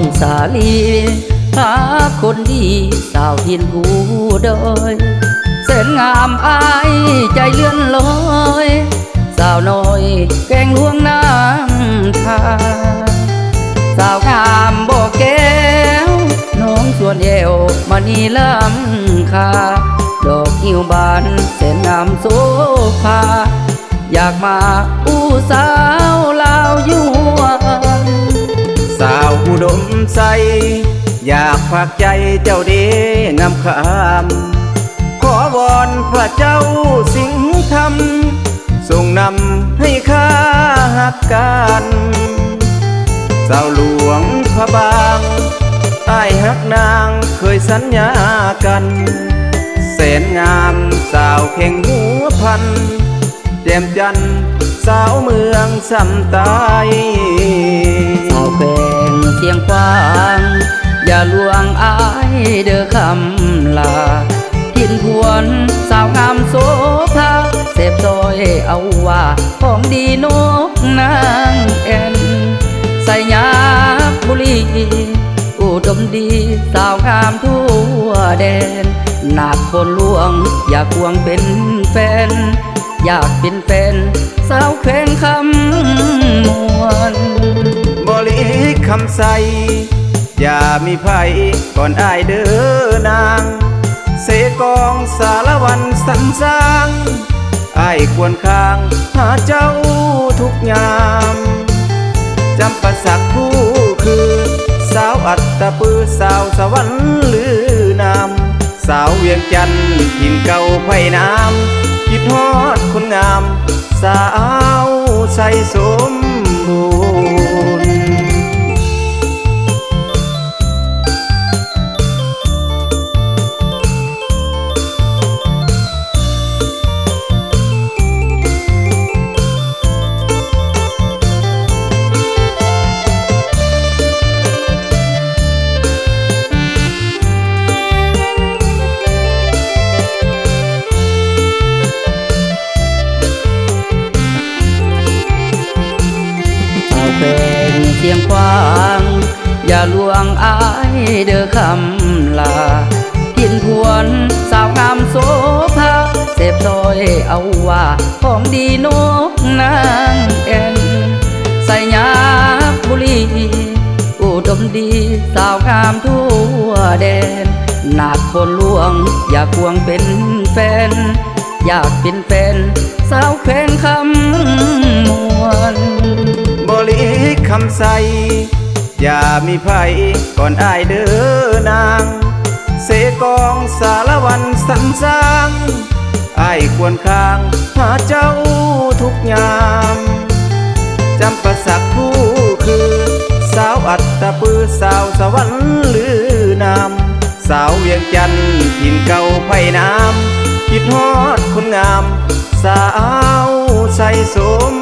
งสาลีหาคนดีสาวทินผู้ดอยแสนงามอายใจเลื่อนลอยสาวน้อยแกงลวงน้ำทาสาวงามบ่แก้วน้องส่วนเอวมานีลำคาดอกหิวบานแสนงามโซภาอยากมาอู้สาวลาวยั่วสาวอุดมใสอยากฝากใจเจ้าเดงามคำขอวอนพระเจ้าสิงห์ธรรมทรงนำให้ข้าหักกันสาวหลวงพระบางใต้หักนางเคยสัญญากันแสนงามสาวเข่งหัวพันแจ่มจันสาวเมืองสำตายสาวแขวงเสียงควางอย่าลวงอายเด้อคำลาทินพวนสาวงามโสภาเสพซอยเอาว่าของดีนกนางแอนใส่ยาบุรีอุดมดีสาวงามทั่วแดนหนักคนลวงอยากควงเป็นแฟนอยากเป็นแฟนสาวแขวงคำมวนบริคำใสอย่ามีไผก่อนอายเด้อนางเสกองสารวันสรรสร้างอายควรข้างหาเจ้าทุกยามจำประสักผู้คือสาวอัตตปือสาวสวรรค์ลือนามสาวเวียงจันทร์หินเก่าไผ่น้ำคิดฮอดคนงามสาวใสสมบูรณ์เสียงควางอย่าลวงอายเด้อคำลาทินพวนสาวงามโสภาเสพซอยเอาว่าของดีนกนางแอนใส่ยาบุรีอุดมดีสาวงามทั่วแดนหนักคนลวงอยากควงเป็นแฟนอยากเป็นแฟนสาวแขวงคำมวนบริคำใสอย่ามีไผก่อนอายเด้อนางเสกองสารวันสรรสร้างอายควรข้างหาเจ้าทุกยามจำประสักผู้คือสาวอัตตปือสาวสวรรค์ลือนามสาวเวียงจันทร์หินเก่าไผ่น้ำคิดฮอดคนงามสาวใสสม